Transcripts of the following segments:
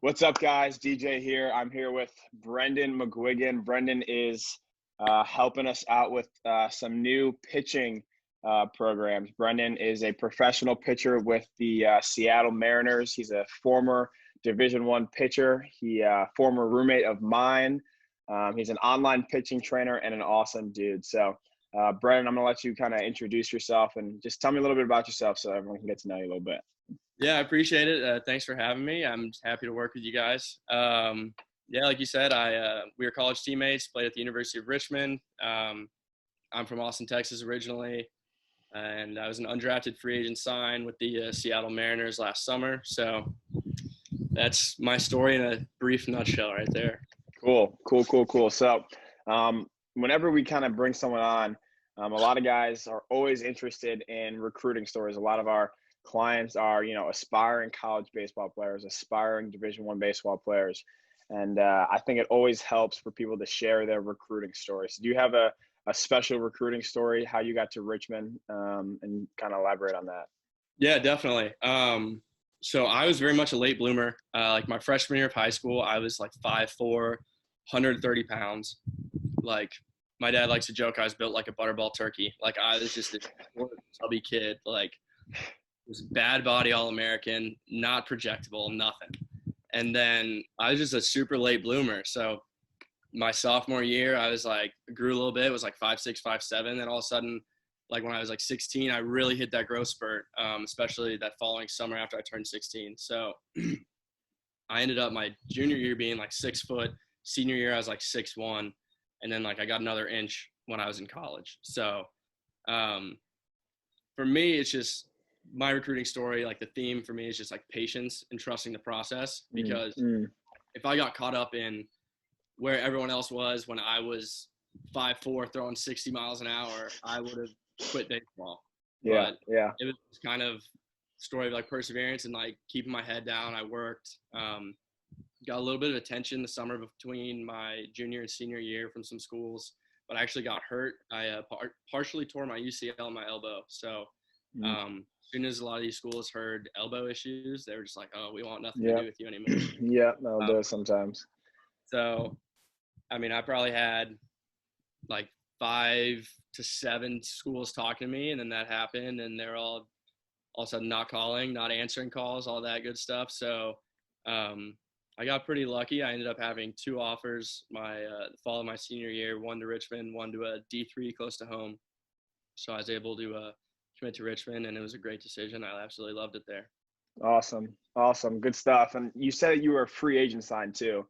What's up, guys? DJ here. I'm here with Brendan McGuigan. Brendan is helping us out with some new pitching programs. Brendan is a professional pitcher with the Seattle Mariners. He's a former Division I pitcher. He former roommate of mine. He's an online pitching trainer and an awesome dude. So, Brendan, I'm going to let you kind of introduce yourself and just tell me a little bit about yourself so everyone can get to know you a little bit. Yeah, I appreciate it. Thanks for having me. I'm happy to work with you guys. Like you said, we were college teammates, played at the University of Richmond. I'm from Austin, Texas originally, and I was an undrafted free agent signed with the Seattle Mariners last summer. So that's my story in a brief nutshell right there. Cool. So whenever we kind of bring someone on, a lot of guys are always interested in recruiting stories. A lot of our clients are, aspiring college baseball players, aspiring Division I baseball players. And I think it always helps for people to share their recruiting stories. Do you have a special recruiting story, how you got to Richmond, and kind of elaborate on that? Yeah, definitely. So I was very much a late bloomer. Like my freshman year of high school, I was like 5'4", 130 pounds. Like my dad likes to joke I was built like a butterball turkey. Like I was just a chubby kid. Like was bad body All-American, not projectable, nothing. And then I was just a super late bloomer. So my sophomore year, I was like, grew a little bit, was like 5'6", 5'7". Then all of a sudden, like when I was like 16, I really hit that growth spurt, especially that following summer after I turned 16. So I ended up my junior year being like 6 foot. Senior year, I was like 6'1". And then like I got another inch when I was in college. So for me, it's just, my recruiting story, like the theme for me is just like patience and trusting the process, because if I got caught up in where everyone else was when I was 5'4", throwing 60 miles an hour, I would have quit baseball. Yeah. It was kind of story of like perseverance and like keeping my head down. I worked, got a little bit of attention the summer between my junior and senior year from some schools, but I actually got hurt. I partially tore my UCL in my elbow. So as soon as a lot of these schools heard elbow issues, they were just like, oh, we want nothing to do with you anymore. Yeah, that'll do it sometimes. So, I mean, I probably had like 5 to 7 schools talking to me, and then that happened, and they're all of a sudden not calling, not answering calls, all that good stuff. So I got pretty lucky. I ended up having 2 offers the fall of my senior year, one to Richmond, one to a D3 close to home. So I was able to commit to Richmond, and it was a great decision. I absolutely loved it there. Awesome. Good stuff. And you said you were a free agent signed too.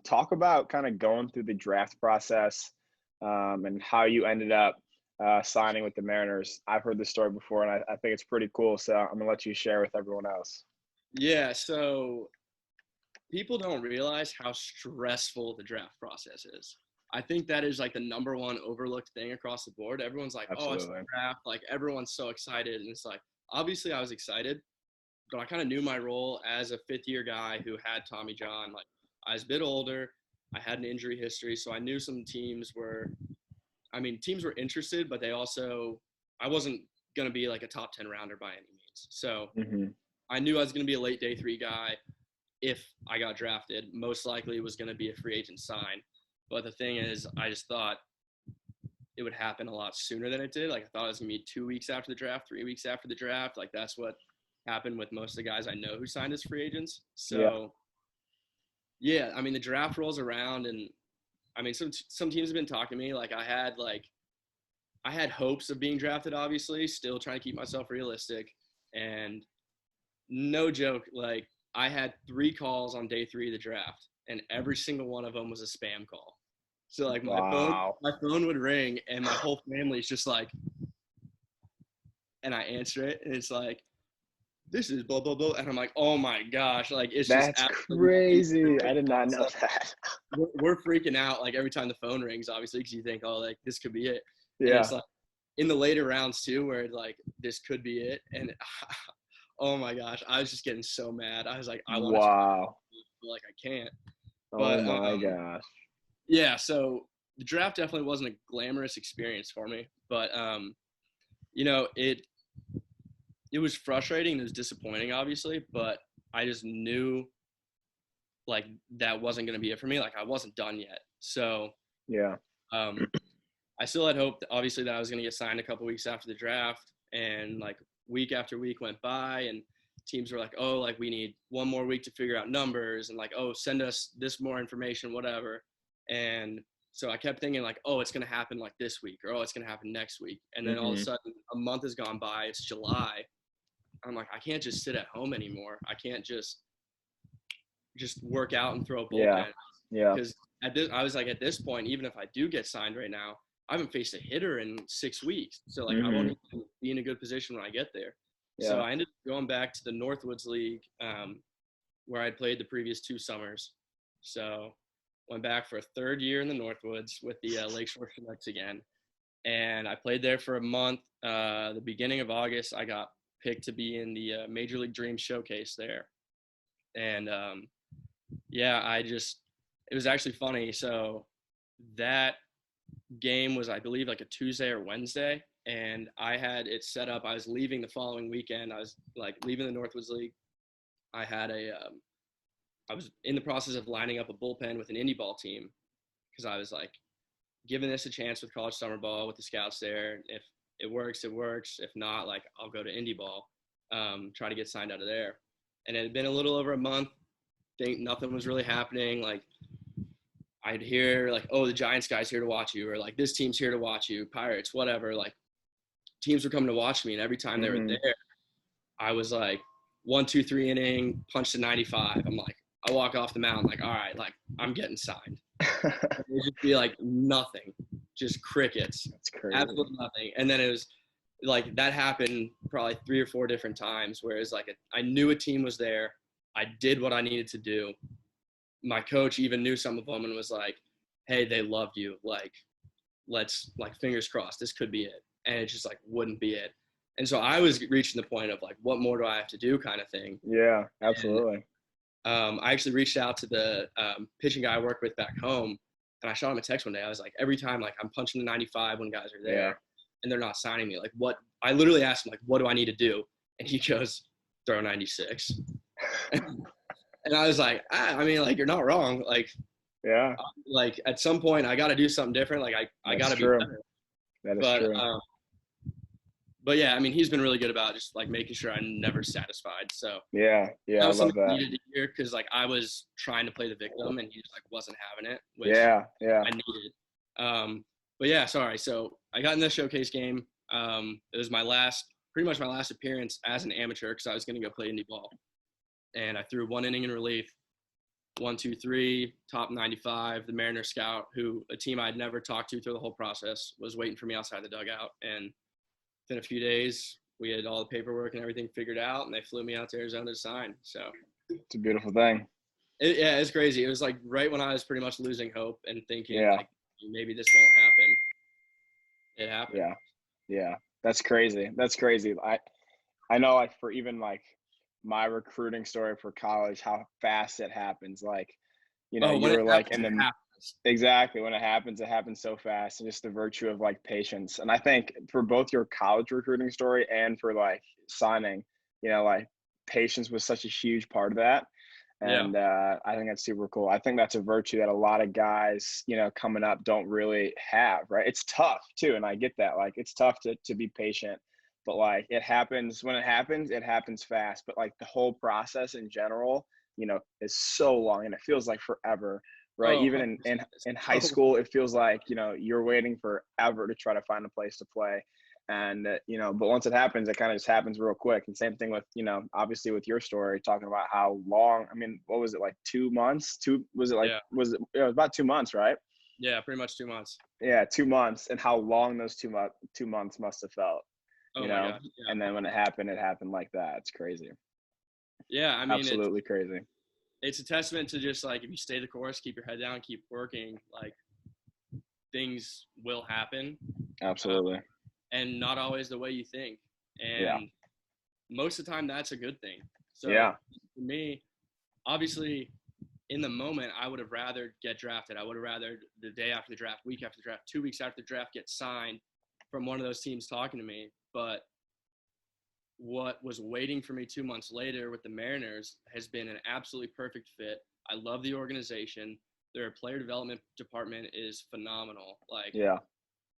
Talk about kind of going through the draft process and how you ended up signing with the Mariners. I've heard this story before, and I think it's pretty cool. So I'm going to let you share with everyone else. Yeah, so people don't realize how stressful the draft process is. I think that is like the number one overlooked thing across the board. Everyone's like, Absolutely. oh, it's the draft. Like everyone's so excited. And it's like, obviously I was excited, but I kind of knew my role as a 5th-year guy who had Tommy John. Like I was a bit older. I had an injury history. So I knew some teams were interested, but I wasn't going to be like a top 10 rounder by any means. So I knew I was going to be a late day 3 guy. If I got drafted, most likely it was going to be a free agent sign. But the thing is, I just thought it would happen a lot sooner than it did. Like I thought it was going to be 2 weeks after the draft, 3 weeks after the draft. Like that's what happened with most of the guys I know who signed as free agents. So yeah, I mean, the draft rolls around, and I mean, some teams have been talking to me. Like I had hopes of being drafted, obviously, still trying to keep myself realistic. And no joke, like I had 3 calls on day 3 of the draft, and every single one of them was a spam call. So like my phone would ring, and my whole family's just like, and I answer it, and it's like, this is blah, blah, blah. And I'm like, oh my gosh, like it's That's just crazy. I did not know that. We're freaking out like every time the phone rings, obviously, because you think, oh, like this could be it. Yeah. And it's like in the later rounds too, where like this could be it. And oh my gosh, I was just getting so mad. I was like, I want to, like I can't. But, oh my gosh. Yeah, so the draft definitely wasn't a glamorous experience for me, but it was frustrating. It was disappointing, obviously, but I just knew like that wasn't going to be it for me. Like I wasn't done yet. So Yeah. I still had hope that obviously that I was going to get signed a couple weeks after the draft, and like week after week went by and teams were like, oh, like we need one more week to figure out numbers, and like, oh, send us this more information, whatever. And so I kept thinking like, oh, it's going to happen like this week, or oh, it's going to happen next week. And then all of a sudden a month has gone by. It's July. I'm like, I can't just sit at home anymore. I can't just work out and throw a bullpen. Yeah. Because I was like, at this point, even if I do get signed right now, I haven't faced a hitter in 6 weeks. So like I won't even be in a good position when I get there. Yeah. So I ended up going back to the Northwoods League, where I played the previous 2 summers. So went back for a 3rd year in the Northwoods with the Lakeshore Canucks again. And I played there for a month. The beginning of August, I got picked to be in the Major League Dream Showcase there. And yeah, it was actually funny. So that game was, I believe, like a Tuesday or Wednesday. And I had it set up. I was leaving the following weekend. I was like leaving the Northwoods League. I had I was in the process of lining up a bullpen with an indie ball team because I was like giving this a chance with college summer ball with the scouts there. If it works, it works. If not, like I'll go to indie ball, try to get signed out of there. And it had been a little over a month. Think nothing was really happening. Like I'd hear like, oh, the Giants guy's here to watch you, or like this team's here to watch you, Pirates, whatever. Like teams were coming to watch me, and every time they were there, I was like 1, 2, 3 inning, punch to 95. I'm like, I walk off the mound, like, all right, like I'm getting signed. It would just be like nothing, just crickets. That's crazy. Absolutely nothing. And then it was like that happened probably 3 or 4 different times, whereas like I knew a team was there. I did what I needed to do. My coach even knew some of them and was like, hey, they loved you. Like, let's like fingers crossed, this could be it. And it just like wouldn't be it. And so I was reaching the point of like, what more do I have to do kind of thing. Yeah, absolutely. And, I actually reached out to the pitching guy I work with back home, and I shot him a text one day. I was like, every time like I'm punching the 95 when guys are there and they're not signing me, like what, I literally asked him like, what do I need to do? And he goes, throw 96. And I was like, I mean, like, you're not wrong. Like, yeah, like at some point I got to do something different. Like I got to be better. That is true. But yeah, I mean, he's been really good about just like making sure I'm never satisfied. So yeah, that was I love something that. I needed to hear because like I was trying to play the victim and he just like wasn't having it, which yeah, I needed. But yeah, sorry. So I got in the showcase game. It was pretty much my last appearance as an amateur because I was going to go play indie ball. And I threw 1 inning in relief, 1, 2, 3, top 95. The Mariner scout, a team I'd never talked to through the whole process, was waiting for me outside the dugout. And within a few days, we had all the paperwork and everything figured out, and they flew me out to Arizona to sign. So it's a beautiful thing. Yeah, it's crazy. It was like right when I was pretty much losing hope and thinking like maybe this won't happen. It happened. Yeah, that's crazy. I know like for even like my recruiting story for college, how fast it happens. Like, you know, you're like in the exactly when it happens so fast, and just the virtue of like patience. And I think for both your college recruiting story and for like signing, you know, like patience was such a huge part of that. And I think that's super cool. I think that's a virtue that a lot of guys, you know, coming up don't really have, right? It's tough too. And I get that. Like, it's tough to be patient, but like it happens when it happens fast. But like the whole process in general, you know, is so long and it feels like forever, right? Even in high school, it feels like, you know, you're waiting forever to try to find a place to play. And, you know, but once it happens, it kind of just happens real quick. And same thing with, you know, obviously with your story, talking about how long, I mean, what was it, like 2 months? It was about 2 months, right? Yeah, pretty much 2 months. Yeah, 2 months, and how long those 2 months must have felt, you know? God. Yeah. And then when it happened like that. It's crazy. Yeah, I mean, absolutely crazy. It's a testament to just like, if you stay the course, keep your head down, keep working, like things will happen. Absolutely. And not always the way you think. And most of the time that's a good thing. So for me, obviously in the moment, I would have rather get drafted. I would have rather the day after the draft, week after the draft, 2 weeks after the draft, get signed from one of those teams talking to me. But what was waiting for me 2 months later with the Mariners has been an absolutely perfect fit. I love the organization. Their player development department is phenomenal. Like, Yeah.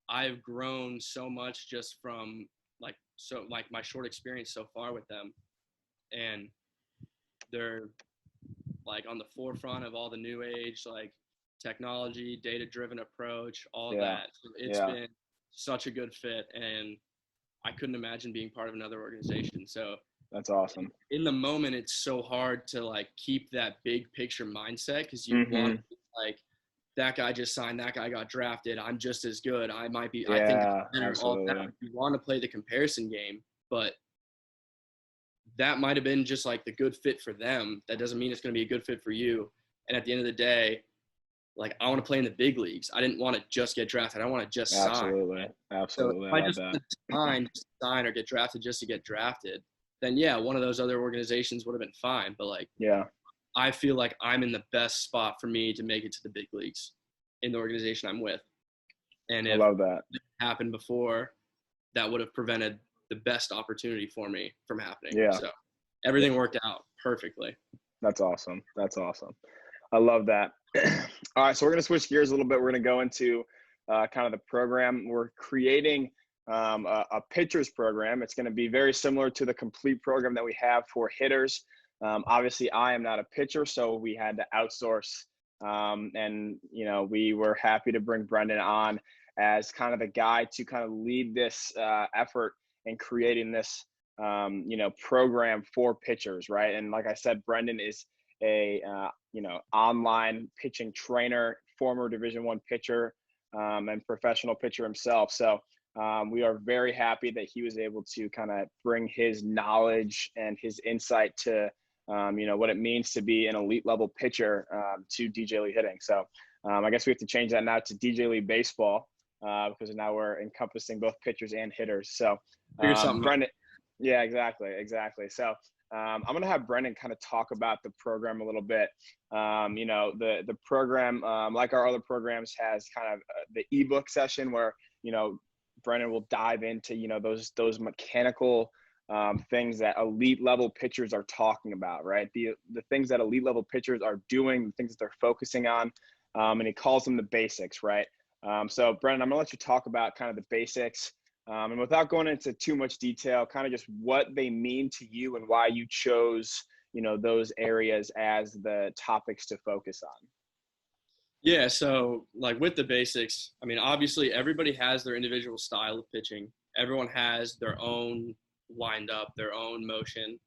I've grown so much just from my short experience so far with them, and they're like on the forefront of all the new age like technology, data driven approach, all Yeah. that. So it's Yeah. been such a good fit, and I couldn't imagine being part of another organization. So That's awesome. in the moment, it's so hard to like keep that big picture mindset because you want Mm-hmm. like that guy just signed, that guy got drafted, I'm just as good, I think Yeah, it's better, all that. absolutely. You want to play the comparison game, but that might have been just like the good fit for them. That doesn't mean it's going to be a good fit for you. And at the end of the day, like, I want to play in the big leagues. I didn't want to just get drafted. I want to just sign. Absolutely. So Absolutely. if I I love just that. sign or get drafted just to get drafted, then yeah, one of those other organizations would have been fine. But like, Yeah. I feel like I'm in the best spot for me to make it to the big leagues in the organization I'm with. And I if love that. it happened before, that would have prevented the best opportunity for me from happening. Yeah. So everything worked out perfectly. That's awesome. That's awesome. I love that. All right, so we're going to switch gears a little bit. We're going to go into kind of the program. We're creating a pitchers program. It's going to be very similar to the complete program that we have for hitters. Obviously, I am not a pitcher, so we had to outsource. And, you know, we were happy to bring Brendan on as kind of the guy to kind of lead this effort in creating this, you know, program for pitchers, right? And like I said, Brendan is a you know, online pitching trainer, former Division I pitcher, and professional pitcher himself. So we are very happy that he was able to kind of bring his knowledge and his insight to you know, what it means to be an elite level pitcher to DJ Lee hitting. So I guess we have to change that now to DJ Lee baseball because now we're encompassing both pitchers and hitters. So Figure something out. Brendan, yeah, exactly. So I'm going to have Brendan kind of talk about the program a little bit. You know, the program, like our other programs, has kind of the eBook session where, you know, Brendan will dive into, you know, those mechanical things that elite level pitchers are talking about, right? The things that elite level pitchers are doing, the things that they're focusing on, and he calls them the basics, right? So Brendan, I'm going to let you talk about kind of the basics. And without going into too much detail, kind of just what they mean to you and why you chose, you know, those areas as the topics to focus on. Yeah, so like with the basics, I mean, obviously everybody has their individual style of pitching. Everyone has their own wind up, their own motion.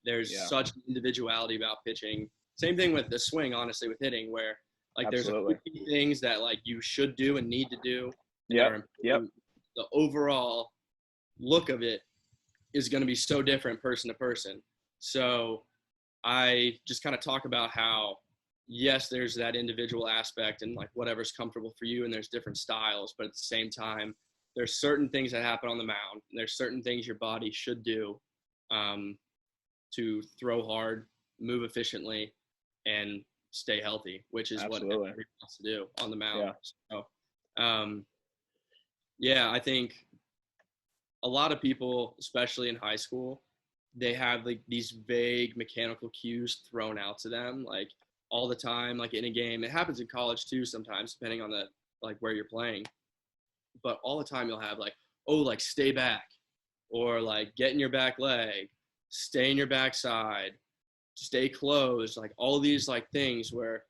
There's Yeah, such individuality about pitching. Same thing with the swing, honestly, with hitting, where like there's a absolutely. few key things that like you should do and need to do and that Yep. are Yep. important. The overall look of it is going to be so different person to person. So I just kind of talk about how, yes, there's that individual aspect and like whatever's comfortable for you, and there's different styles, but at the same time, there's certain things that happen on the mound. And there's certain things your body should do to throw hard, move efficiently, and stay healthy, which is what Absolutely. everybody wants to do on the mound. Yeah. So, yeah, I think a lot of people, especially in high school, they have like these vague mechanical cues thrown out to them like all the time, like in a game. It happens in college too sometimes, depending on the like where you're playing. But all the time you'll have like, oh, like stay back, or like get in your back leg, stay in your backside, stay closed, like all these like things where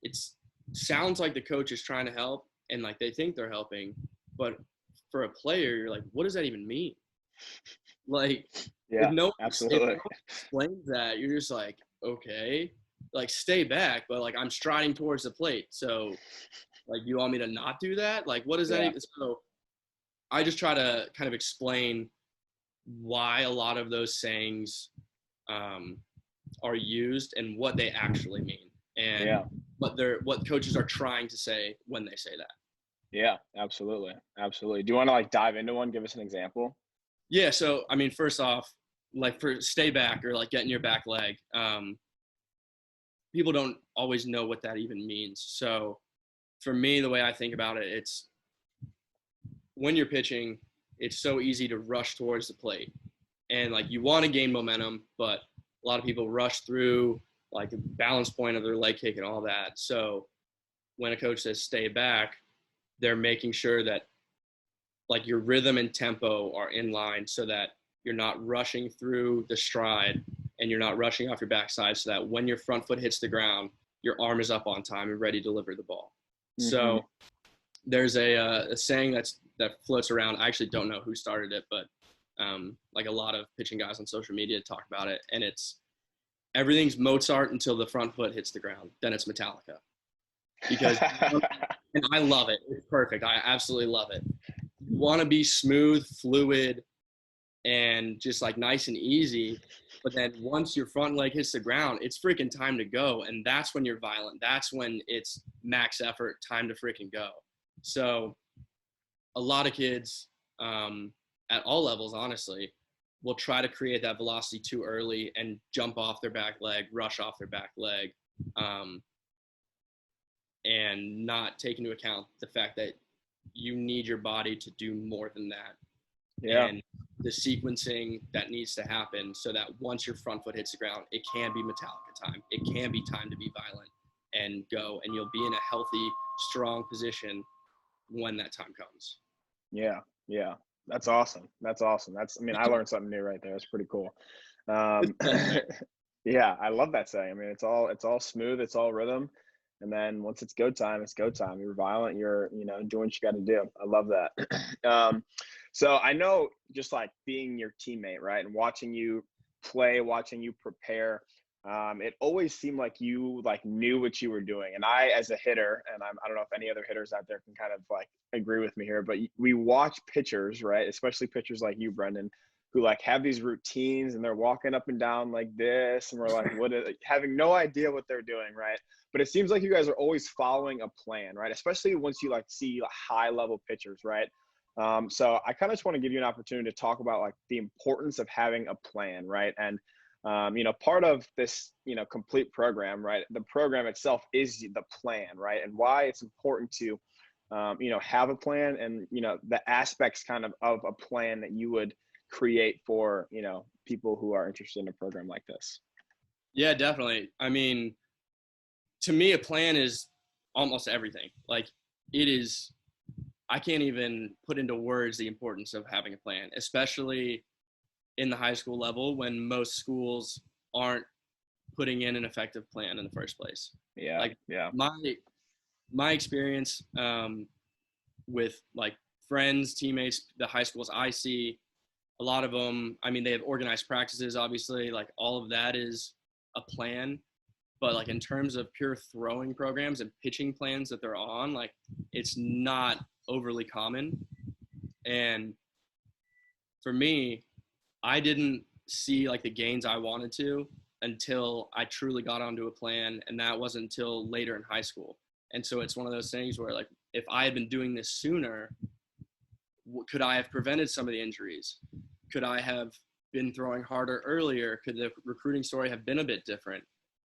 it's sounds like the coach is trying to help and like they think they're helping, but for a player, you're like, what does that even mean? Like, Yeah. if no Absolutely. one explains that, you're just like, okay, like stay back, but like I'm striding towards the plate. So like, you want me to not do that? Like, what does that Yeah. even? So I just try to kind of explain why a lot of those sayings are used and what they actually mean, and Yeah. what coaches are trying to say when they say that. Yeah. Absolutely. Absolutely. Do you want to like dive into one? Give us an example. Yeah. So, I mean, first off, like for stay back or like get in your back leg, people don't always know what that even means. So for me, the way I think about it, it's when you're pitching, it's so easy to rush towards the plate. and like you want to gain momentum, but a lot of people rush through like the balance point of their leg kick and all that. So when a coach says stay back, they're making sure that like your rhythm and tempo are in line so that you're not rushing through the stride and you're not rushing off your backside, so that when your front foot hits the ground, your arm is up on time and ready to deliver the ball. Mm-hmm. So there's a saying that floats around. I actually don't know who started it, but like a lot of pitching guys on social media talk about it, and it's everything's Mozart until the front foot hits the ground, then it's Metallica. Because and I love it. It's perfect. I absolutely love it. You want to be smooth, fluid, and just like nice and easy, but then once your front leg hits the ground, it's freaking time to go, and that's when you're violent. That's when it's max effort, time to freaking go. So a lot of kids at all levels, honestly, will try to create that velocity too early and jump off their back leg, rush off their back leg, and not take into account the fact that you need your body to do more than that. Yeah. And the sequencing that needs to happen so that once your front foot hits the ground, it can be Metallica time. It can be time to be violent and go, and you'll be in a healthy, strong position when that time comes. Yeah. Yeah. That's awesome. I mean, I learned something new right there. It's pretty cool. Yeah, I love that saying. I mean, it's all smooth. It's all rhythm. And then once it's go time, it's go time. You're violent. You're, doing what you got to do. I love that. So I know just like being your teammate, right, and watching you play, watching you prepare, it always seemed like you like knew what you were doing. And I, as a hitter, and I don't know if any other hitters out there can kind of like agree with me here, but we watch pitchers, right, especially pitchers like you, Brendan, who like have these routines and they're walking up and down like this, and we're like, having no idea what they're doing, right? But it seems like you guys are always following a plan, right? Especially once you like see high level pitchers, right? So I kind of just want to give you an opportunity to talk about like the importance of having a plan, right? And part of this, complete program, right? The program itself is the plan, right? And why it's important to, have a plan and, the aspects kind of a plan that you would create for, people who are interested in a program like this. Yeah, definitely. I mean, to me, a plan is almost everything. Like it is, I can't even put into words the importance of having a plan, especially in the high school level when most schools aren't putting in an effective plan in the first place. Yeah. Like yeah. My experience with like friends, teammates, the high schools I see, a lot of them, I mean, they have organized practices, obviously, like all of that is a plan. But like in terms of pure throwing programs and pitching plans that they're on, like it's not overly common. And for me, I didn't see like the gains I wanted to until I truly got onto a plan, and that wasn't until later in high school. And so it's one of those things where like if I had been doing this sooner, could I have prevented some of the injuries? Could I have been throwing harder earlier? Could the recruiting story have been a bit different?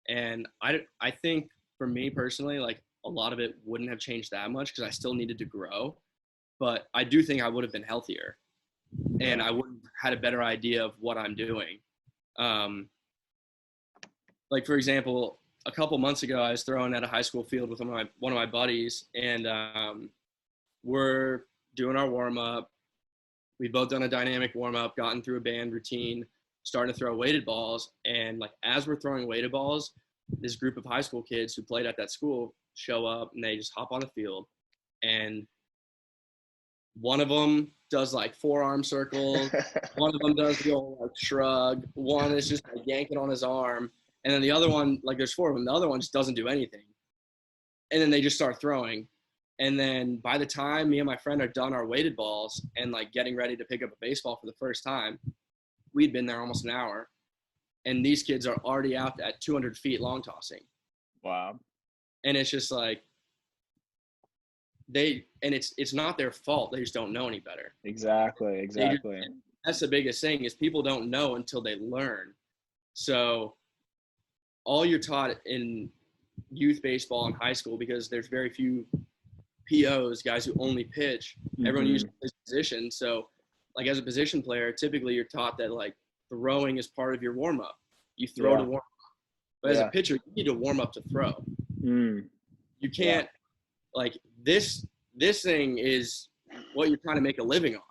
And I think for me personally, like a lot of it wouldn't have changed that much because I still needed to grow. But I do think I would have been healthier and I would have had a better idea of what I'm doing. Like, for example, a couple months ago, I was throwing at a high school field with one of my buddies, and we're doing our warm-up. We've both done a dynamic warm-up, gotten through a band routine, starting to throw weighted balls. And like as we're throwing weighted balls, this group of high school kids who played at that school show up and they just hop on the field. And one of them does like forearm circles. One of them does the old like shrug. One is just like yanking on his arm. And then the other one, like there's four of them. The other one just doesn't do anything. And then they just start throwing. And then by the time me and my friend are done our weighted balls and like getting ready to pick up a baseball for the first time, we'd been there almost an hour. And these kids are already out at 200 feet long tossing. Wow. And it's just like, it's not their fault. They just don't know any better. Exactly. That's the biggest thing is people don't know until they learn. So all you're taught in youth baseball and high school, because there's very few POs, guys who only pitch, everyone uses his position. So like as a position player, typically you're taught that like throwing is part of your warm up. You throw to warm up. But as a pitcher, you need to warm up to throw. You can't like this thing is what you're trying to make a living on.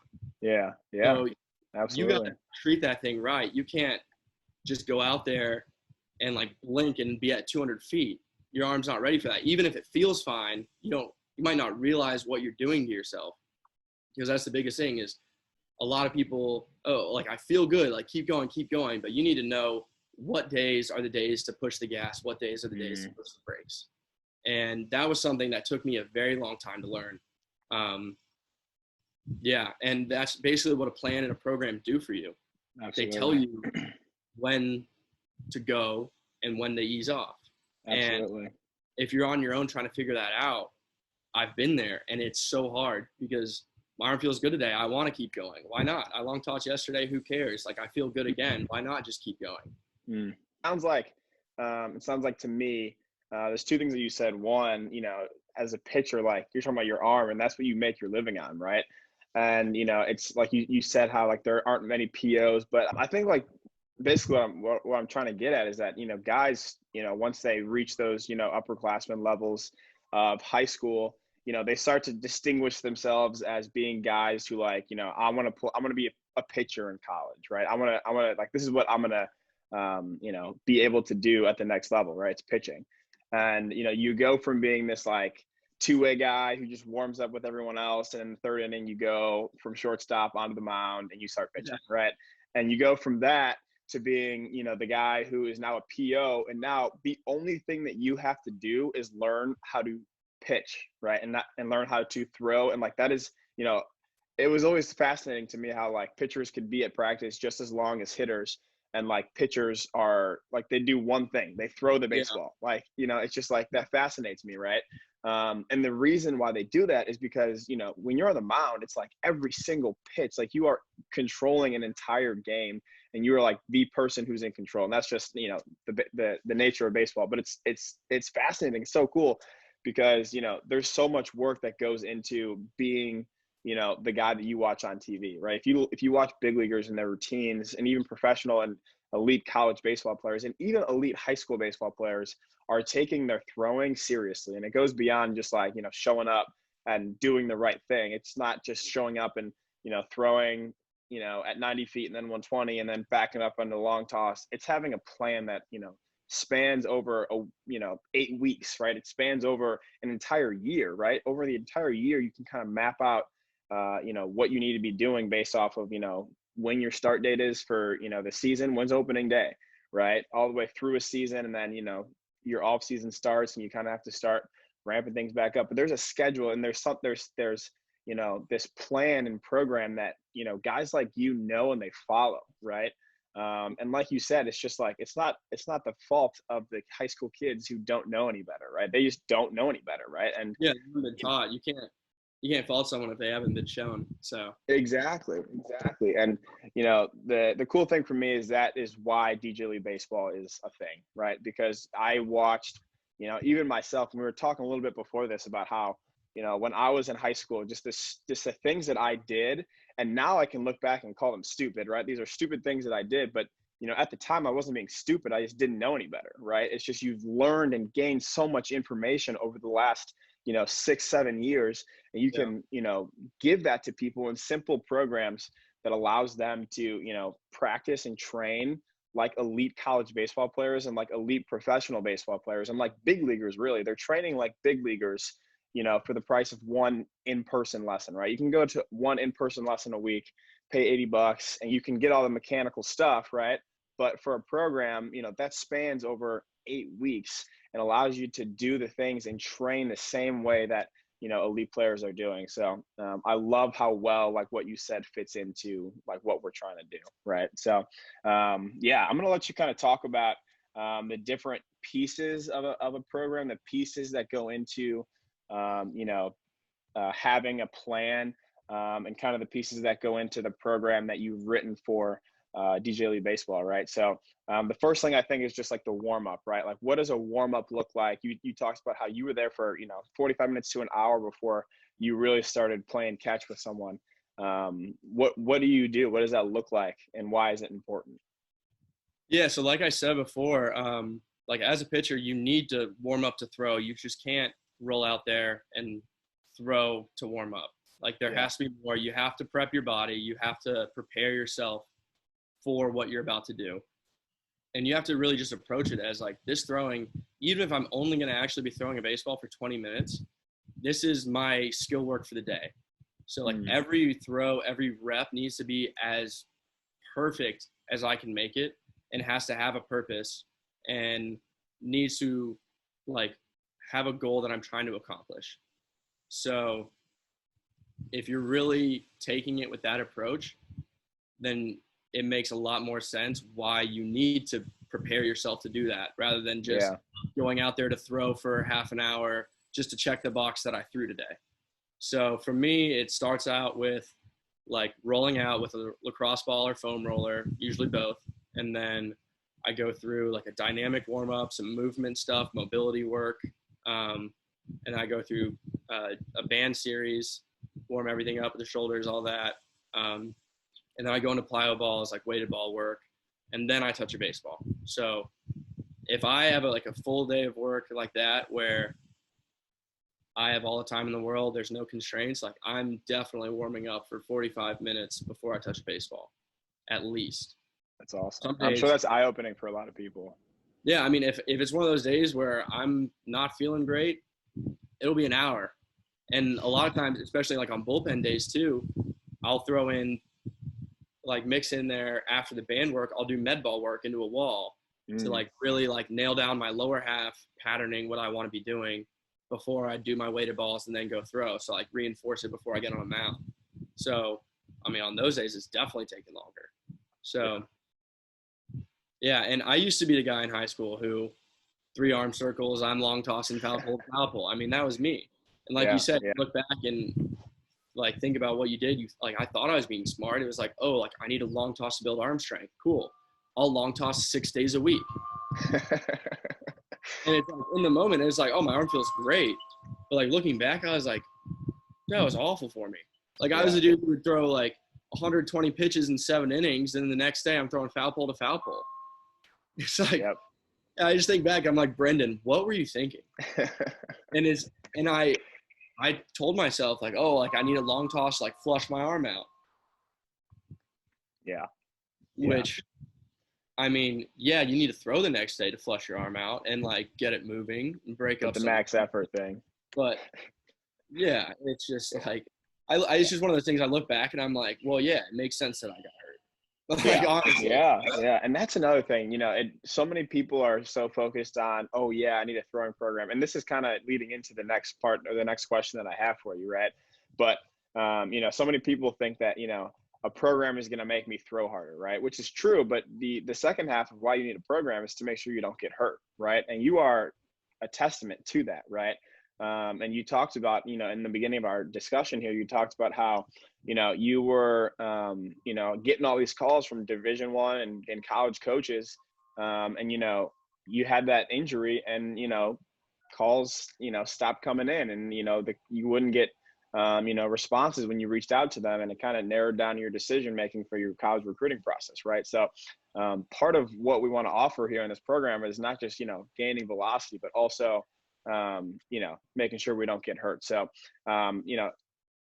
Yeah. So Absolutely. you got to treat that thing right. You can't just go out there and like blink and be at 200 feet. Your arm's not ready for that. Even if it feels fine, you might not realize what you're doing to yourself, because that's the biggest thing is a lot of people, I feel good, like keep going. But you need to know what days are the days to push the gas, what days are the days to push the brakes. And that was something that took me a very long time to learn. And that's basically what a plan and a program do for you. Absolutely. They tell you when to go and when to ease off. Absolutely. And if you're on your own trying to figure that out, I've been there, and it's so hard because my arm feels good today. I want to keep going. Why not? I long tossed yesterday. Who cares? Like, I feel good again. Why not just keep going? It sounds like to me, there's two things that you said. One, as a pitcher, like you're talking about your arm, and that's what you make your living on, right? And it's like you said how like there aren't many POs, but I think like basically what I'm trying to get at is that guys, once they reach those upperclassmen levels of high school, they start to distinguish themselves as being guys who like I want to be a pitcher in college, right? I want to like this is what I'm gonna be able to do at the next level, right? It's pitching. And you go from being this like two-way guy who just warms up with everyone else, and in the third inning you go from shortstop onto the mound and you start pitching, right? And you go from that to being the guy who is now a PO, and now the only thing that you have to do is learn how to pitch, right? And learn how to throw. And like that is it was always fascinating to me how like pitchers could be at practice just as long as hitters. And like pitchers are like, they do one thing, they throw the baseball. Like, it's just like, that fascinates me. Right. And the reason why they do that is because, when you're on the mound, it's like every single pitch, like you are controlling an entire game, and you are like the person who's in control. And that's just, the nature of baseball. But it's fascinating. It's so cool because, there's so much work that goes into being the guy that you watch on TV, right? If you watch big leaguers and their routines, and even professional and elite college baseball players, and even elite high school baseball players are taking their throwing seriously. And it goes beyond just like, showing up and doing the right thing. It's not just showing up and, throwing, at 90 feet and then 120 and then backing up on the long toss. It's having a plan that, spans over 8 weeks, right? It spans over an entire year, right? Over the entire year, you can kind of map out what you need to be doing based off of, when your start date is for, the season, when's opening day, right? All the way through a season. And then, your off season starts and you kind of have to start ramping things back up. But there's a schedule, and there's this plan and program that, guys like, and they follow, right? And like you said, it's just like, it's not the fault of the high school kids who don't know any better, right? They just don't know any better, right? And you haven't been taught. You can't fault someone if they haven't been shown. So exactly. And the cool thing for me is that is why DJ League baseball is a thing, right? Because I watched, even myself, and we were talking a little bit before this about how, when I was in high school, just the things that I did, and now I can look back and call them stupid, right? These are stupid things that I did, but at the time I wasn't being stupid. I just didn't know any better, right? It's just, you've learned and gained so much information over the last 6-7 years, and you can give that to people in simple programs that allows them to practice and train like elite college baseball players and like elite professional baseball players and like big leaguers. Really, they're training like big leaguers for the price of one in-person lesson, right? You can go to one in-person lesson a week, pay $80, and you can get all the mechanical stuff, right? But for a program that spans over 8 weeks and allows you to do the things and train the same way that elite players are doing. So I love how well like what you said fits into like what we're trying to do, right? So I'm gonna let you kind of talk about the different pieces of a program, the pieces that go into having a plan, and kind of the pieces that go into the program that you've written for DJ League baseball, right? So the first thing I think is just like the warm up, right? Like, what does a warm up look like? You talked about how you were there for 45 minutes to an hour before you really started playing catch with someone. What do you do? What does that look like, and why is it important? Yeah, so like I said before, like as a pitcher, you need to warm up to throw. You just can't roll out there and throw to warm up. Like there Yeah. has to be more. You have to prep your body. You have to prepare yourself for what you're about to do. And you have to really just approach it as like this throwing, even if I'm only going to actually be throwing a baseball for 20 minutes, this is my skill work for the day. So like every throw, every rep needs to be as perfect as I can make it, and has to have a purpose and needs to like have a goal that I'm trying to accomplish. So if you're really taking it with that approach, then it makes a lot more sense why you need to prepare yourself to do that rather than just going out there to throw for half an hour just to check the box that I threw today. So for me, it starts out with like rolling out with a lacrosse ball or foam roller, usually both. And then I go through like a dynamic warm up, some movement stuff, mobility work. And I go through a band series, warm everything up with the shoulders, all that. And then I go into plyo balls, like weighted ball work. And then I touch a baseball. So if I have like a full day of work like that, where I have all the time in the world, there's no constraints, like I'm definitely warming up for 45 minutes before I touch a baseball, at least. That's awesome. Some I'm days, sure that's eye-opening for a lot of people. yeah, I mean, if it's one of those days where I'm not feeling great, it'll be an hour. And a lot of times, especially like on bullpen days too, I'll throw in, like mix in there after the band work, I'll do med ball work into a wall to like really like nail down my lower half patterning, what I want to be doing before I do my weighted balls and then go throw. So like reinforce it before I get on a mound. So, I mean, on those days, it's definitely taking longer. So, yeah. And I used to be the guy in high school who 3-arm circles, I'm long tossing foul pole, foul pole. I mean, that was me. And like you said, look back and like think about what you did. You like, I thought I was being smart. It was like, oh, like I need a long toss to build arm strength. Cool. I'll long toss 6 days a week. And it's like, in the moment, it was like, oh, my arm feels great. But like looking back, I was like, that was awful for me. Like I was a dude who would throw like 120 pitches in 7 innings, and the next day I'm throwing foul pole to foul pole. It's like, I just think back, I'm like, Brendan, what were you thinking? And I told myself like, oh, like I need a long toss, like flush my arm out. Which, I mean, yeah, you need to throw the next day to flush your arm out and like get it moving and break up the max effort thing. But yeah, it's just like, it's just one of those things I look back and I'm like, well, yeah, it makes sense that I got hurt. Like, honestly. Yeah. And that's another thing, so many people are so focused on, oh yeah, I need a throwing program. And this is kind of leading into the next part or the next question that I have for you, right? But, so many people think that, a program is going to make me throw harder, right? Which is true. But the second half of why you need a program is to make sure you don't get hurt, right? And you are a testament to that, right? And you talked about, in the beginning of our discussion here, you talked about how, you were, getting all these calls from Division I and college coaches. And, you had that injury and, calls, stopped coming in and, you wouldn't get, responses when you reached out to them, and it kind of narrowed down your decision-making for your college recruiting process. Right. So part of what we want to offer here in this program is not just, gaining velocity, but also, making sure we don't get hurt. So,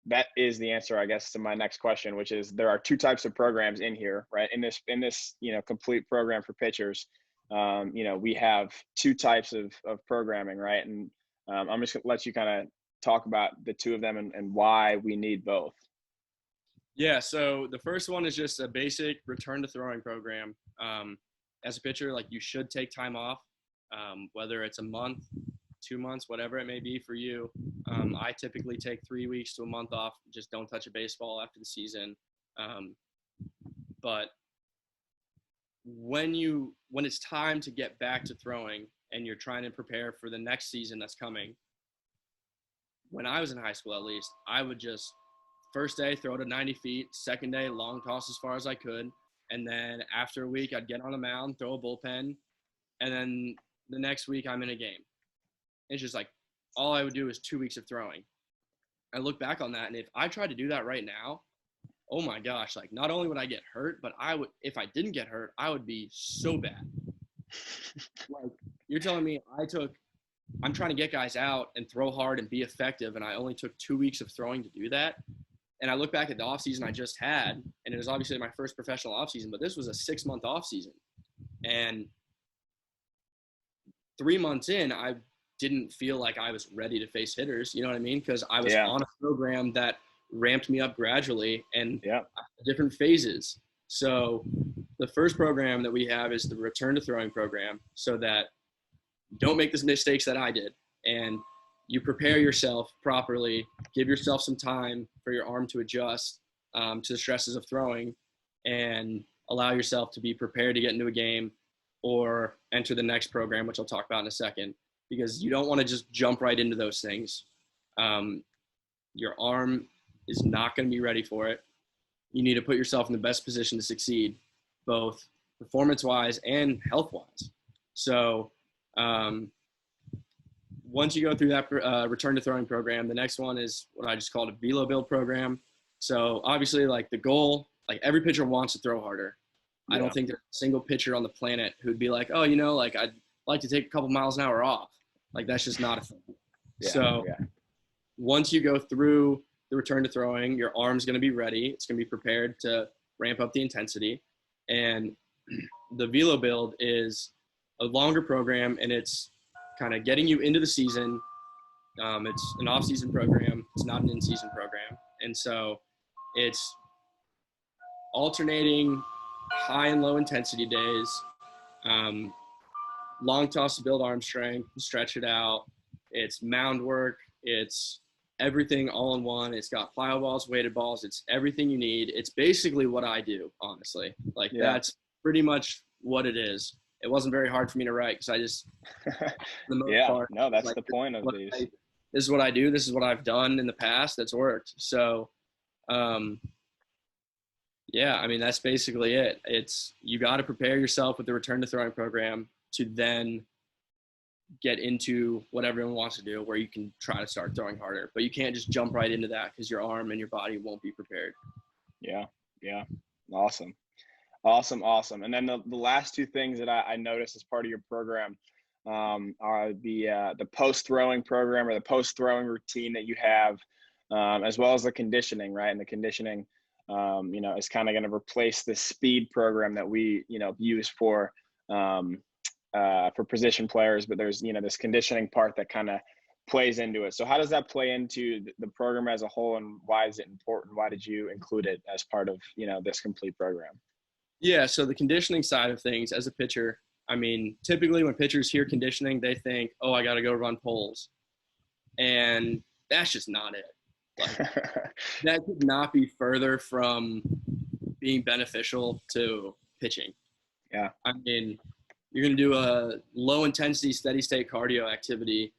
that is the answer, I guess, to my next question, which is there are 2 types of programs in here, right? In this, complete program for pitchers, we have 2 types of programming, right? And I'm just gonna let you kind of talk about the 2 of them and why we need both. Yeah. So the first one is just a basic return to throwing program. As a pitcher, like you should take time off, whether it's a month, 2 months, whatever it may be for you. I typically take 3 weeks to a month off, just don't touch a baseball after the season. But when it's time to get back to throwing and you're trying to prepare for the next season that's coming, when I was in high school, at least, I would just first day throw to 90 feet, second day long toss as far as I could. And then after a week, I'd get on a mound, throw a bullpen. And then the next week I'm in a game. It's just like, all I would do is 2 weeks of throwing. I look back on that, and if I tried to do that right now, oh my gosh, like not only would I get hurt, but if I didn't get hurt, I would be so bad. Like you're telling me I'm trying to get guys out and throw hard and be effective, and I only took 2 weeks of throwing to do that. And I look back at the offseason I just had, and it was obviously my first professional offseason, but this was a 6-month offseason. And 3 months in, I didn't feel like I was ready to face hitters. You know what I mean? Because I was on a program that ramped me up gradually and different phases. So the first program that we have is the return to throwing program, so that you don't make the mistakes that I did, and you prepare yourself properly, give yourself some time for your arm to adjust to the stresses of throwing, and allow yourself to be prepared to get into a game or enter the next program, which I'll talk about in a second, because you don't want to just jump right into those things. Your arm is not going to be ready for it. You need to put yourself in the best position to succeed, both performance-wise and health-wise. So once you go through that return to throwing program, the next one is what I just called a Velo build program. So obviously, like the goal, like every pitcher wants to throw harder. I don't think there's a single pitcher on the planet who'd be like, oh, like I'd like to take a couple miles an hour off. Like that's just not a thing. Once you go through the return to throwing, your arm's going to be ready. It's going to be prepared to ramp up the intensity. And the Velo build is a longer program, and it's kind of getting you into the season. It's an off-season program. It's not an in-season program. And so it's alternating high and low intensity days, long toss to build arm strength, stretch it out. It's mound work. It's everything all in one. It's got plyo balls, weighted balls. It's everything you need. It's basically what I do, honestly. Like that's pretty much what it is. It wasn't very hard for me to write because I just, for the most part, no, that's like, the point of these. This is what I do. This is what I've done in the past. That's worked. So, I mean, that's basically it. It's, you got to prepare yourself with the return to throwing program to then get into what everyone wants to do, where you can try to start throwing harder, but you can't just jump right into that because your arm and your body won't be prepared. Yeah. Awesome. And then the last two things that I noticed as part of your program are the post-throwing program, or the post-throwing routine that you have, as well as the conditioning, right? And the conditioning, is kind of going to replace the speed program that we, use for position players. But there's, this conditioning part that kind of plays into it. So how does that play into the program as a whole, and why is it important? Why did you include it as part of, this complete program? Yeah, so the conditioning side of things as a pitcher, I mean, typically when pitchers hear conditioning, they think, oh, I got to go run poles. And that's just not it. Like, that could not be further from being beneficial to pitching. Yeah. I mean, you're going to do a low intensity, steady state cardio activity,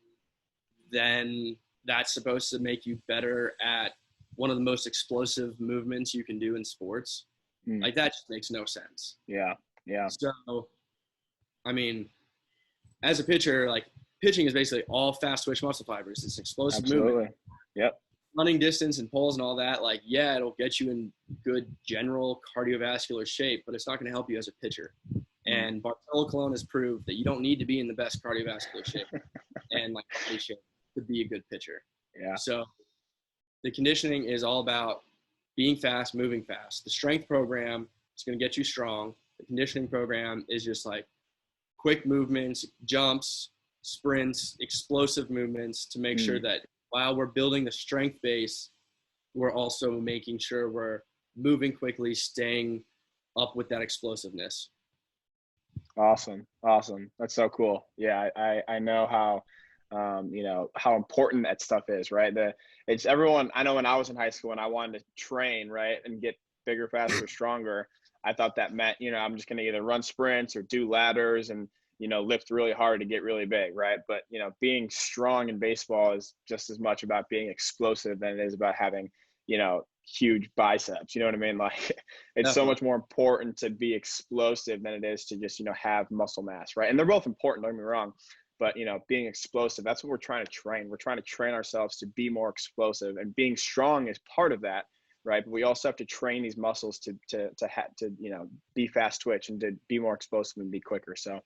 then that's supposed to make you better at one of the most explosive movements you can do in sports. Like that just makes no sense. Yeah. So, I mean, as a pitcher, like pitching is basically all fast twitch muscle fibers. It's explosive movement. Yep. Running distance and poles and all that, like, yeah, it'll get you in good general cardiovascular shape, but it's not going to help you as a pitcher. And Bartolo Colon has proved that you don't need to be in the best cardiovascular shape and like body shape to be a good pitcher. Yeah. So the conditioning is all about being fast, moving fast. The strength program is going to get you strong. The conditioning program is just like quick movements, jumps, sprints, explosive movements to make sure that while we're building the strength base, we're also making sure we're moving quickly, staying up with that explosiveness. Awesome. That's so cool. Yeah, I know how, how important that stuff is, right? It's everyone. I know when I was in high school and I wanted to train, right, and get bigger, faster, stronger, I thought that meant, I'm just going to either run sprints or do ladders and, lift really hard to get really big, right? But, being strong in baseball is just as much about being explosive than it is about having, huge biceps. You know what I mean? Like it's so much more important to be explosive than it is to just, have muscle mass, right? And they're both important, don't get me wrong. But, being explosive, that's what we're trying to train. We're trying to train ourselves to be more explosive, and being strong is part of that. right? But we also have to train these muscles to be fast twitch and to be more explosive and be quicker. So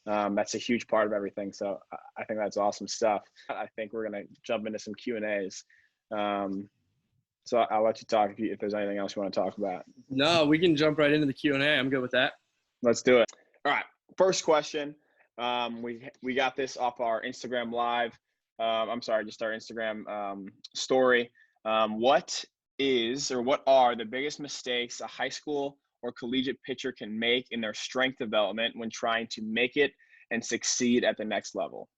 that's a huge part of everything. So I think that's awesome stuff. I think we're gonna jump into some Q&As. So I'll let you talk if there's anything else you want to talk about. No, we can jump right into the Q&A. I'm good with that. Let's do it. All right. First question. We got this off our Instagram live. Just our Instagram story. What are the biggest mistakes a high school or collegiate pitcher can make in their strength development when trying to make it and succeed at the next level?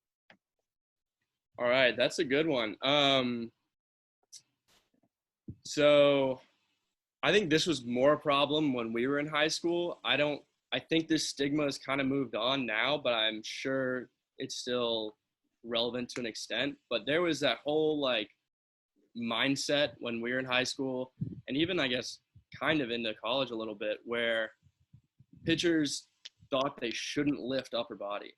All right, that's a good one. So I think this was more a problem when we were in high school. I think this stigma has kind of moved on now, but I'm sure it's still relevant to an extent. But there was that whole like mindset when we were in high school, and even I guess kind of into college a little bit, where pitchers thought they shouldn't lift upper body.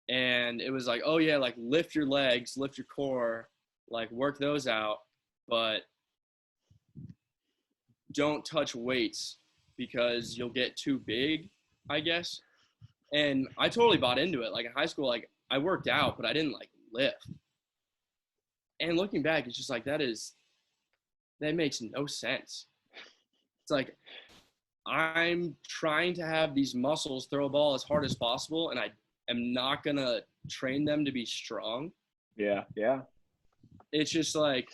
And it was like, oh yeah, like lift your legs, lift your core, like work those out, but don't touch weights because you'll get too big, I guess. And I totally bought into it. Like in high school, like I worked out, but I didn't like lift. And looking back, it's just like that makes no sense. It's like I'm trying to have these muscles throw a ball as hard as possible, and I am not gonna train them to be strong. Yeah. It's just like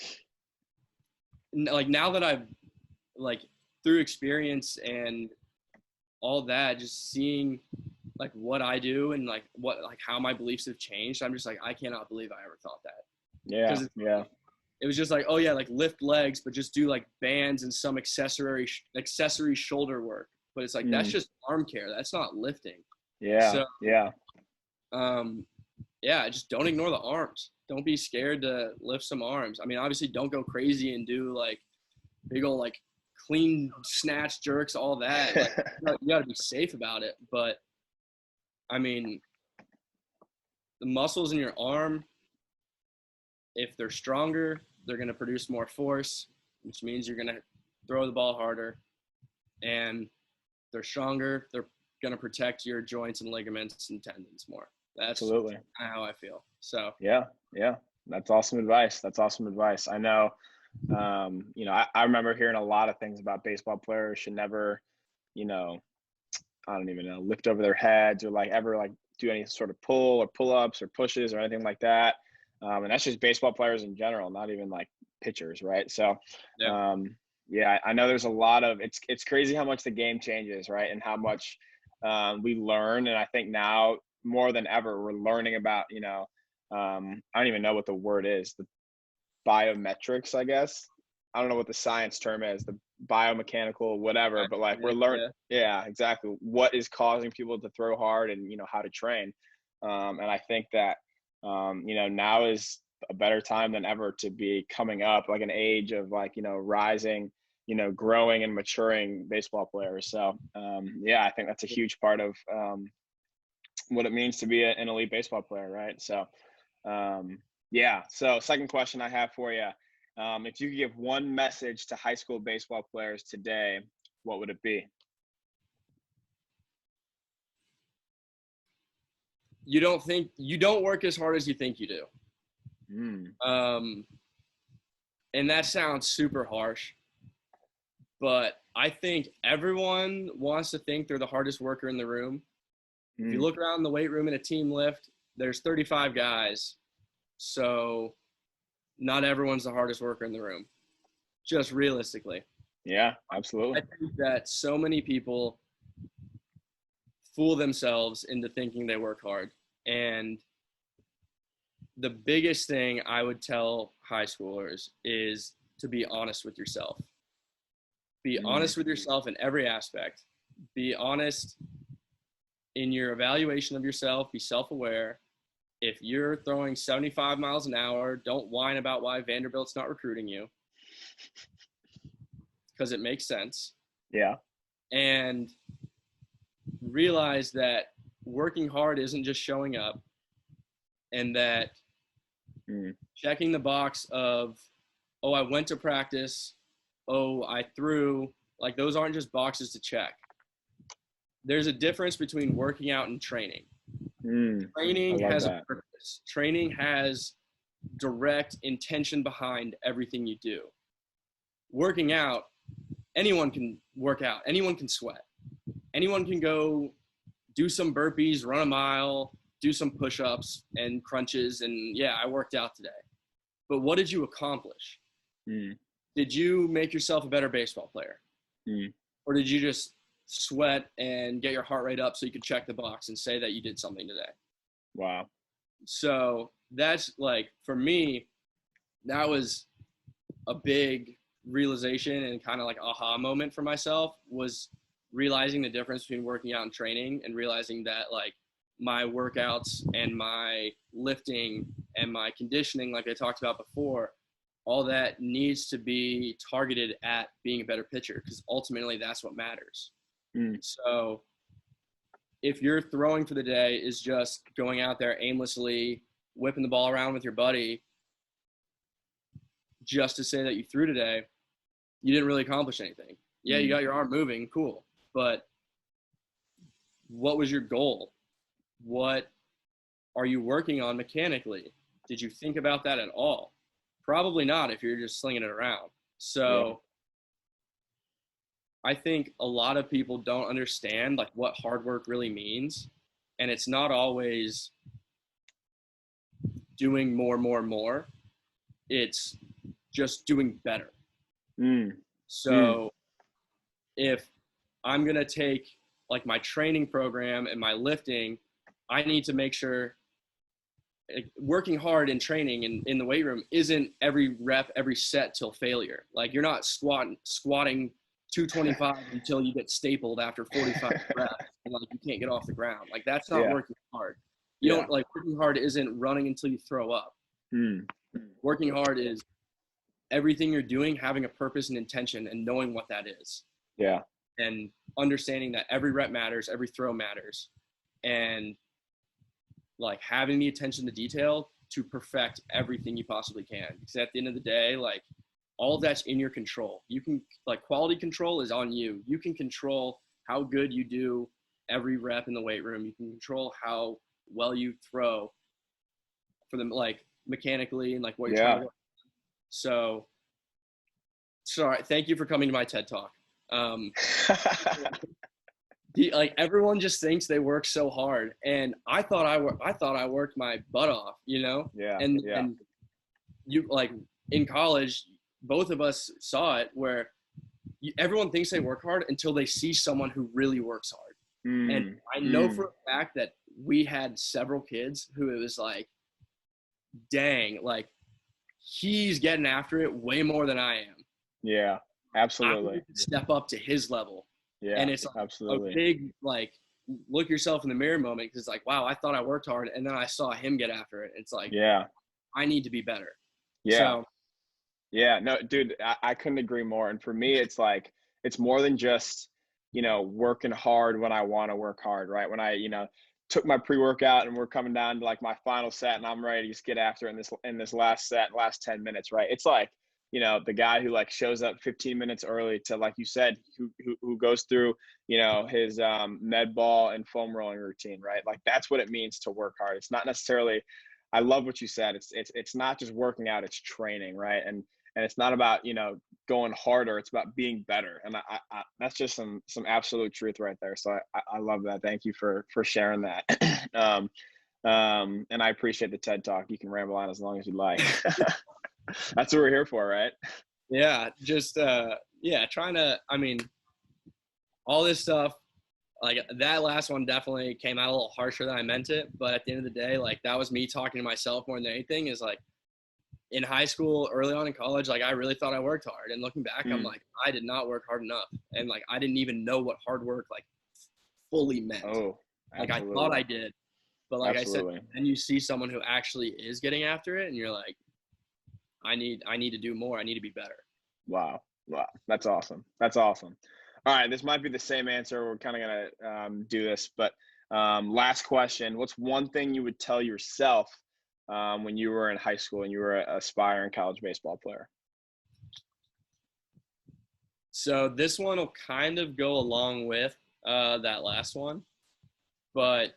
now that I've like through experience and all that, just seeing like what I do and like how my beliefs have changed, I'm just like, I cannot believe I ever thought that. Yeah. It was just like, oh yeah, like lift legs, but just do like bands and some accessory shoulder work. But it's like, that's just arm care. That's not lifting. Yeah. So, yeah. Just don't ignore the arms. Don't be scared to lift some arms. I mean, obviously don't go crazy and do like big old like clean snatch jerks, all that. Like, you gotta be safe about it. But I mean, the muscles in your arm, if they're stronger, they're going to produce more force, which means you're going to throw the ball harder. And if they're stronger, they're going to protect your joints and ligaments and tendons more. That's absolutely how I feel. So yeah, that's awesome advice. I know, I remember hearing a lot of things about baseball players should never, I don't even know, lift over their heads or like ever like do any sort of pull or pull-ups or pushes or anything like that. And that's just baseball players in general, not even like pitchers, right? So, I know there's a lot of it's crazy how much the game changes, right? And how much we learn. And I think now more than ever, we're learning about, I don't even know what the word is, the biometrics, I guess. I don't know what the science term is, the biomechanical, whatever, but like we're learning, exactly, what is causing people to throw hard and, how to train. And I think that, now is a better time than ever to be coming up like an age of like, rising, growing and maturing baseball players. So, I think that's a huge part of what it means to be an elite baseball player, right? So, So second question I have for you. If you could give one message to high school baseball players today, what would it be? you don't work as hard as you think you do. And that sounds super harsh, but I think everyone wants to think they're the hardest worker in the room. If you look around the weight room in a team lift, there's 35 guys. So not everyone's the hardest worker in the room, just realistically. Yeah, absolutely. I think that so many people fool themselves into thinking they work hard. And the biggest thing I would tell high schoolers is to be honest with yourself. Be honest with yourself in every aspect. Be honest in your evaluation of yourself. Be self-aware. If you're throwing 75 miles an hour, don't whine about why Vanderbilt's not recruiting you, because it makes sense. Yeah. And realize that working hard isn't just showing up, and that checking the box of, oh, I went to practice, oh, I threw, like those aren't just boxes to check. There's a difference between working out and training. Training I love has a that. purpose. Training has direct intention behind everything you do. Working out, anyone can work out. Anyone can sweat. Anyone can go do some burpees, run a mile, do some push-ups and crunches. And yeah, I worked out today. But what did you accomplish? Did you make yourself a better baseball player? Or did you just sweat and get your heart rate up so you could check the box and say that you did something today? Wow. So that's like, for me, that was a big realization and kind of like aha moment for myself, was realizing the difference between working out and training, and realizing that like my workouts and my lifting and my conditioning, like I talked about before, all that needs to be targeted at being a better pitcher, because ultimately that's what matters. So if your throwing for the day is just going out there aimlessly, whipping the ball around with your buddy just to say that you threw today, you didn't really accomplish anything. Yeah, you got your arm moving, cool. But what was your goal? What are you working on mechanically? Did you think about that at all? Probably not if you're just slinging it around. So I think a lot of people don't understand like what hard work really means. And it's not always doing more. It's just doing better. So if I'm going to take like my training program and my lifting, I need to make sure working hard in training and in the weight room isn't every rep, every set till failure. Like you're not squatting 225 until you get stapled after 45 reps and like you can't get off the ground. Like that's not working hard. You don't like, working hard isn't running until you throw up. Working hard is everything you're doing having a purpose and intention and knowing what that is. Yeah. And understanding that every rep matters, every throw matters, and like having the attention to detail to perfect everything you possibly can. Because at the end of the day, like all of that's in your control. You can, like, quality control is on you. You can control how good you do every rep in the weight room. You can control how well you throw for them, like mechanically, and like what you're trying to work. So sorry, thank you for coming to my TED Talk. Like everyone just thinks they work so hard, and I thought I worked my butt off, you know? And you, like in college, both of us saw it where everyone thinks they work hard until they see someone who really works hard. And I know for a fact that we had several kids who it was like, dang, like he's getting after it way more than I am. Yeah, absolutely. Step up to his level. Yeah, and it's like absolutely a big, like, look yourself in the mirror moment, because it's like, wow, I thought I worked hard, and then I saw him get after it. It's like, I need to be better. No, dude, I couldn't agree more. And for me, it's like, it's more than just, you know, working hard when I want to work hard, right? When I, you know, took my pre-workout and we're coming down to like my final set and I'm ready to just get after it in this last set, last 10 minutes, right? It's like, you know, the guy who like shows up 15 minutes early to, like you said, who goes through, you know, his med ball and foam rolling routine, right? Like that's what it means to work hard. It's not necessarily, I love what you said. It's not just working out, it's training, right? And it's not about, you know, going harder. It's about being better. And I that's just some absolute truth right there. So I love that. Thank you for sharing that. And I appreciate the TED Talk. You can ramble on as long as you like. That's what we're here for, right? Yeah, just trying to, I mean, all this stuff, like that last one definitely came out a little harsher than I meant it, but at the end of the day, like that was me talking to myself more than anything. Is like in high school, early on in college, like I really thought I worked hard, and looking back, I'm like, I did not work hard enough, and like I didn't even know what hard work like fully meant. Like I thought I did, but like I said, then you see someone who actually is getting after it, and you're like, I need to do more. I need to be better. Wow. That's awesome. All right. This might be the same answer. We're kind of going to do this, but last question. What's one thing you would tell yourself when you were in high school and you were an aspiring college baseball player? So this one will kind of go along with that last one, but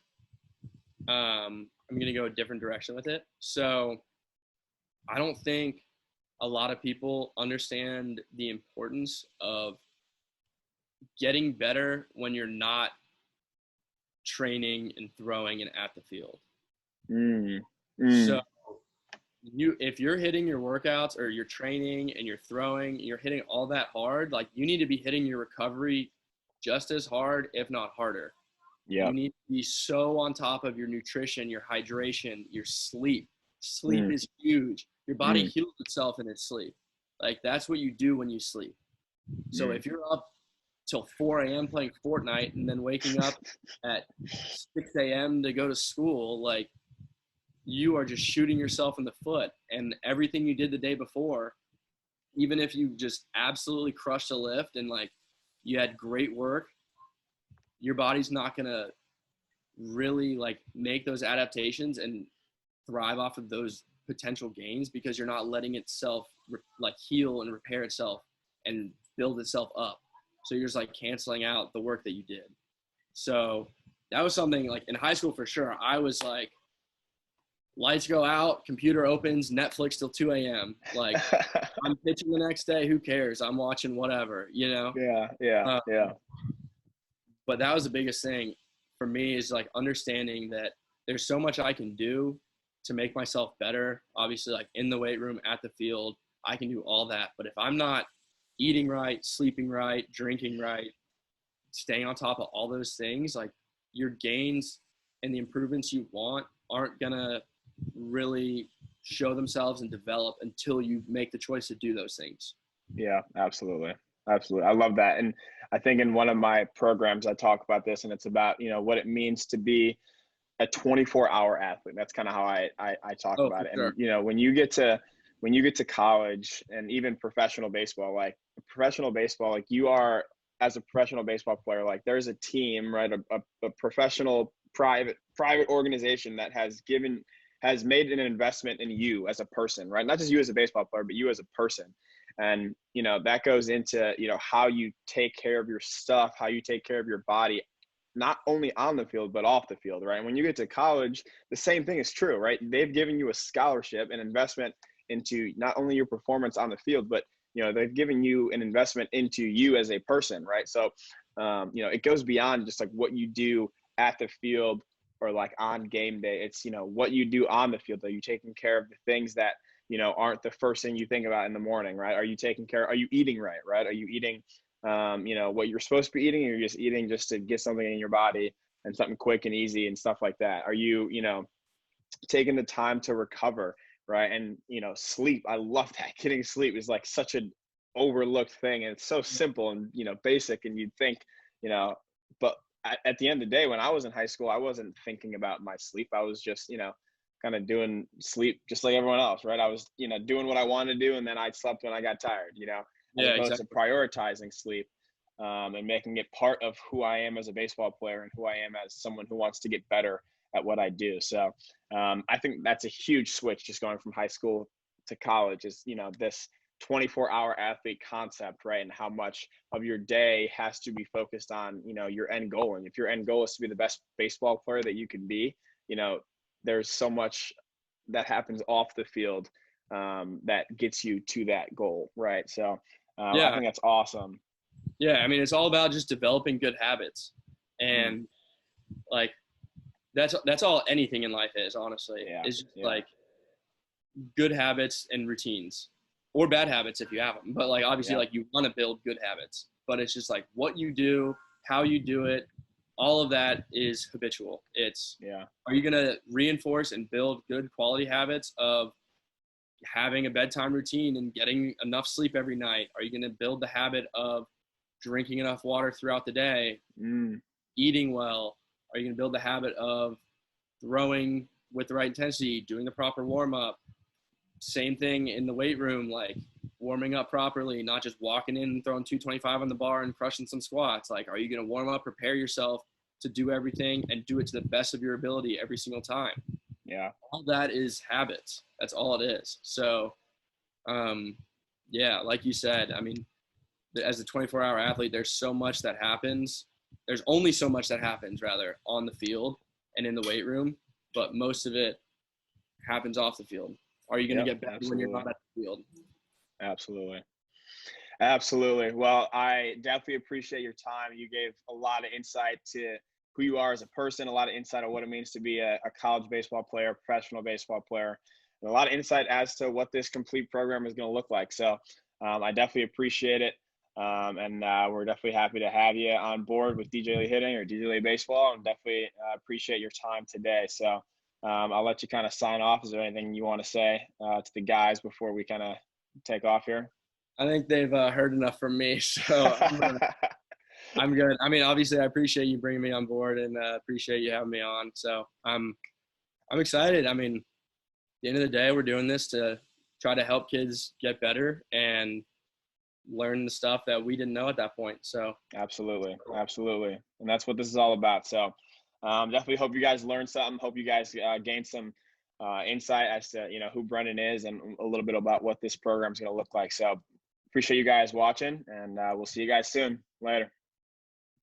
I'm going to go a different direction with it. So I don't think a lot of people understand the importance of getting better when you're not training and throwing and at the field. So if you're hitting your workouts or you're training and you're throwing, you're hitting all that hard, like you need to be hitting your recovery just as hard, if not harder. You need to be so on top of your nutrition, your hydration, your sleep. Sleep is huge. Your body heals itself in its sleep. Like that's what you do when you sleep. So if you're up till 4 a.m. playing Fortnite and then waking up at 6 a.m. to go to school, like you are just shooting yourself in the foot. And everything you did the day before, even if you just absolutely crushed a lift and like you had great work, your body's not going to really like make those adaptations and thrive off of those potential gains because you're not letting itself like heal and repair itself and build itself up. So you're just like canceling out the work that you did. So that was something like in high school for sure. I was like, lights go out, computer opens, Netflix till 2 a.m. Like I'm pitching the next day. Who cares? I'm watching whatever, you know? Yeah. But that was the biggest thing for me is like understanding that there's so much I can do to make myself better. Obviously, like in the weight room, at the field, I can do all that. But if I'm not eating right, sleeping right, drinking right, staying on top of all those things, like your gains and the improvements you want aren't going to really show themselves and develop until you make the choice to do those things. Yeah, absolutely. I love that. And I think in one of my programs, I talk about this, and it's about, what it means to be a 24-hour athlete. That's kind of how I talk about it. Sure. And, when you get to college and even professional baseball, like you are, as a professional baseball player, like there's a team, right? A professional private organization that has made an investment in you as a person, right? Not just you as a baseball player, but you as a person. And, that goes into, how you take care of your stuff, how you take care of your body, not only on the field, but off the field, right? And when you get to college, the same thing is true, right? They've given you a scholarship, an investment into not only your performance on the field, but, they've given you an investment into you as a person, right? So, it goes beyond just like what you do at the field or like on game day. It's, what you do on the field. Are you taking care of the things that, aren't the first thing you think about in the morning, right? Are you eating right, right? Are you eating, what you're supposed to be eating, or you're just eating just to get something in your body and something quick and easy and stuff like that? Are you, taking the time to recover, right? And, sleep. I love that. Getting sleep is like such an overlooked thing, and it's so simple and, basic, and you'd think, but at the end of the day, when I was in high school, I wasn't thinking about my sleep. I was just, kind of doing sleep just like everyone else, right? I was, doing what I wanted to do, and then I slept when I got tired, as opposed to prioritizing sleep, and making it part of who I am as a baseball player and who I am as someone who wants to get better at what I do. So I think that's a huge switch, just going from high school to college, is, this 24-hour athlete concept, right? And how much of your day has to be focused on, your end goal. And if your end goal is to be the best baseball player that you can be, there's so much that happens off the field that gets you to that goal, right? So I think that's awesome. Yeah, I mean, it's all about just developing good habits, and like that's all anything in life is, honestly. Is just like good habits and routines, or bad habits if you have them. But like obviously, like you want to build good habits, but it's just like what you do, how you do it. All of that is habitual. It's are you going to reinforce and build good quality habits of having a bedtime routine and getting enough sleep every night? Are you going to build the habit of drinking enough water throughout the day, eating well? Are you going to build the habit of throwing with the right intensity, doing the proper warm up? Same thing in the weight room, like warming up properly, not just walking in and throwing 225 on the bar and crushing some squats. Like, are you going to warm up, prepare yourself to do everything and do it to the best of your ability every single time? Yeah. All that is habits. That's all it is. So, like you said, I mean, as a 24-hour athlete, there's so much that happens. There's only so much that happens, rather, on the field and in the weight room, but most of it happens off the field. Are you going to get better when you're not at the field? Absolutely. Absolutely. Well, I definitely appreciate your time. You gave a lot of insight to who you are as a person, a lot of insight on what it means to be a college baseball player, professional baseball player, and a lot of insight as to what this complete program is going to look like. So I definitely appreciate it. And we're definitely happy to have you on board with DJ Lee Hitting or DJ Lee Baseball, and definitely appreciate your time today. So I'll let you kind of sign off. Is there anything you want to say to the guys before we kind of take off here? I think they've heard enough from me, so I'm good. I mean, obviously, I appreciate you bringing me on board and appreciate you having me on. So I'm excited. I mean, at the end of the day, we're doing this to try to help kids get better and learn the stuff that we didn't know at that point. So absolutely, and that's what this is all about. So definitely hope you guys learned something. Hope you guys gained some insight as to who Brendan is and a little bit about what this program is going to look like. So appreciate you guys watching, and we'll see you guys soon. Later.